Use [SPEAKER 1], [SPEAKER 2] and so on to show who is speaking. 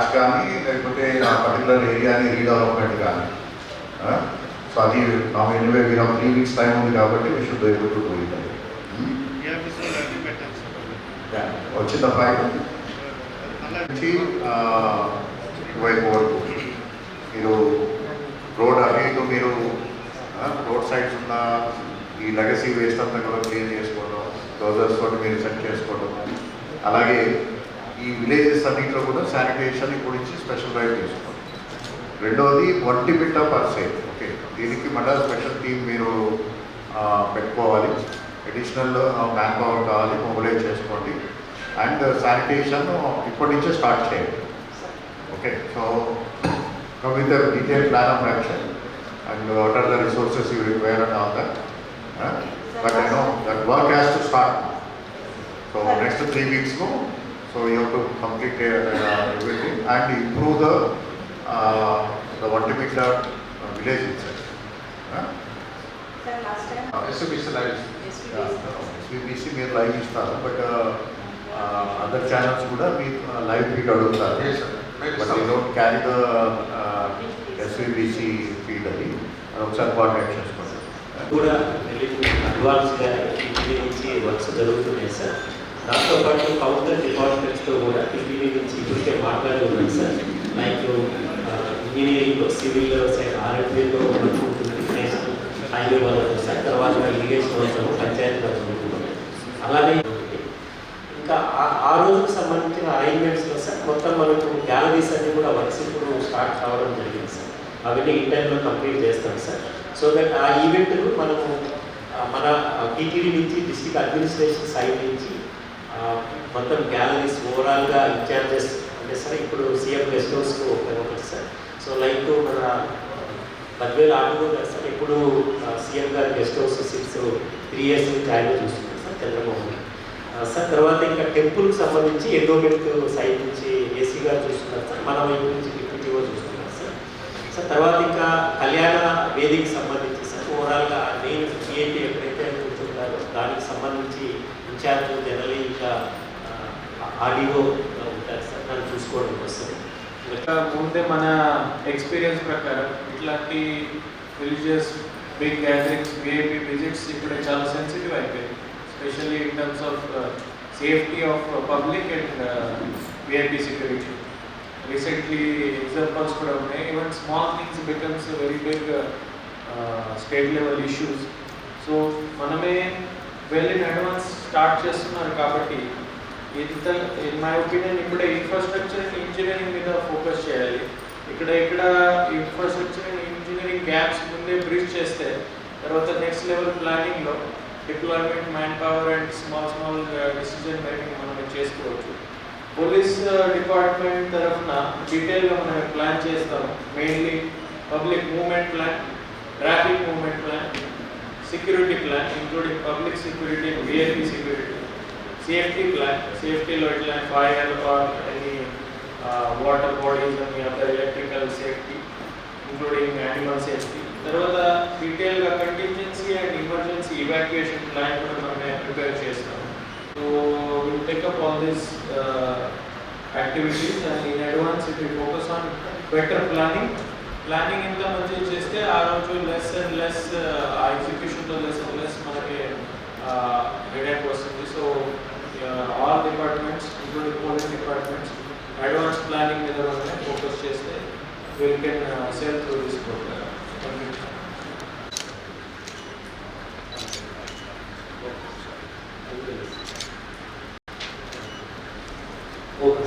[SPEAKER 1] Patch కానీ లేకపోతే ఆ పర్టికులర్ ఏరియాని రీడెవలప్మెంట్ కానీ. సో అది anyway we have 3 weeks time ఉంది కాబట్టి we should able to do it. వచ్చిందా ఫైల్ నుంచి వైపు వరకు మీరు రోడ్ అటు మీరు రోడ్ సైడ్స్ ఉన్న ఈ లెగసీ వేస్ట్ అంతా కూడా క్లీన్ చేసుకోవడం, డోజర్స్ తోటి మీరు సెట్ చేసుకోవడం, అలాగే ఈ విలేజెస్ అన్నింటిలో కూడా శానిటేషన్ గురించి స్పెషల్ డ్రైవ్ తీసుకోండి. రెండవది ఒంటిమిట్ట పర్సే, ఓకే, దీనికి మళ్ళీ స్పెషల్ టీం మీరు పెట్టుకోవాలి. అడిషనల్ మ్యాన్ పవర్ కావాలి, మొబిలైజ్ చేసుకోండి. అండ్ శానిటేషన్ ఇప్పటి నుంచే స్టార్ట్ చేయండి. Okay, so come with detail plan of action and what are the resources you require and all that. But I know that work has to start. So next 3 weeks so you have to complete everything and improve the Vantimigla village itself.
[SPEAKER 2] Sir, last time
[SPEAKER 1] SVBC live. SVBC మీరు live ఇస్తారు, but other channels కూడా మీ live feed అడుగుతారు. But you don't carry the SVBC feed అది ఒకసారి coordinate చేసుకోండి.
[SPEAKER 3] కూడా అడ్వాన్స్గా TV నుంచి వర్క్స్ జరుగుతున్నాయి సార్. దాంతో పాటు కౌంటర్ డిపార్ట్మెంట్స్తో కూడా టీవీ నుంచి ఇప్పటికే మాట్లాడి ఉన్నాయి సార్. లైక్ ఇంజనీరింగ్లో, సివిల్లో, ఆర్ఎంపీలో నేషనల్ హైవే వాళ్ళు సార్, తర్వాత ఇరిగేషన్ అవసరం, పంచాయతీ అవసరం. అలాగే ఇంకా ఆ రోజుకు సంబంధించిన అరేంజ్మెంట్స్లో సార్ మొత్తం మనకు గ్యాలరీస్ అన్నీ కూడా వర్క్స్ ఇప్పుడు స్టార్ట్ కావడం జరిగింది సార్. అవన్నీ ఇన్ టైంలో కంప్లీట్ చేస్తాం సార్. సో దట్ ఆ ఈవెంట్లు మనము మన టీటీడీ నుంచి, డిస్ట్రిక్ట్ అడ్మినిస్ట్రేషన్ సైడ్ నుంచి మొత్తం గ్యాలరీస్ ఓవరాల్గా ఇన్ఛార్జెస్ అంటే సార్ ఇప్పుడు సీఎం గెస్ట్ హౌస్ ఒకటి సార్. సో లైక్ మన 10,000 ఆటో కదా సార్, ఇప్పుడు సీఎం గారి గెస్ట్ హౌస్ 3 years నుంచి ఆయన చూస్తున్నారు సార్, చంద్రమోహన్ సార్. తర్వాత ఇంకా టెంపుల్కి సంబంధించి ఎండోమెంట్ సైడ్ నుంచి ఏసీ గారు చూస్తున్నారు సార్, మన వైపు నుంచి డిప్యూటీఓ చూస్తున్నారు సార్. సార్ తర్వాత ఇంకా కళ్యాణ వేదికకి సంబంధించి సార్ ఓవరాల్గా మెయిన్ సిఐటి ఎక్కడైతే కూర్చుంటారో దానికి సంబంధించి ఇన్ఛార్జ్ జనరల్ ఇంకా ఆడియో ఉంటారు సార్, దాన్ని చూసుకోవడం వస్తుంది.
[SPEAKER 4] ముందే మన ఎక్స్పీరియన్స్ ప్రకారం ఇట్లాంటి religious big gatherings, VIP visits ఇప్పుడు చాలా సెన్సిటివ్ అయిపోయాయి, especially in terms of safety of public and VIP security. Recently examples కూడా ఉన్నాయి. Even small things becomes very big state level issues. So మనమే వెల్ ఇన్ అడ్వాన్స్ స్టార్ట్ చేస్తున్నారు కాబట్టి ఇంత in my opinion ఇప్పుడే ఇన్ఫ్రాస్ట్రక్చర్ అండ్ ఇంజనీరింగ్ మీద focus చేయాలి. ఇక్కడ ఇన్ఫ్రాస్ట్రక్చర్ అండ్ ఇంజనీరింగ్ గ్యాప్స్ ముందే బ్రిడ్జ్ చేస్తే తర్వాత నెక్స్ట్ లెవెల్ ప్లానింగ్లో deployment, man power and small decision making మనం చేసుకోవచ్చు. పోలీస్ డిపార్ట్మెంట్ తరఫున డీటెయిల్గా మనం ప్లాన్ చేస్తాం. Mainly public movement plan, traffic movement plan, security plan including public security and VIP security, safety plan, safety lo itla fire or any water bodies and other electrical safety including animal safety. Tarvata detail ga contingency and emergency evacuation plan kuda manam prepare chestam. So we will take up all these activities and in advance if we focus on better planning ఎంత మంచిగా చేస్తే ఆ రోజు less and less ఆ ఎగ్జిక్యూషన్లో less and less మనకి headache వస్తుంది. So all departments including police departments advance planning మీద మనమే ఫోకస్ చేస్తే we can sail through this programme.
[SPEAKER 3] Okay.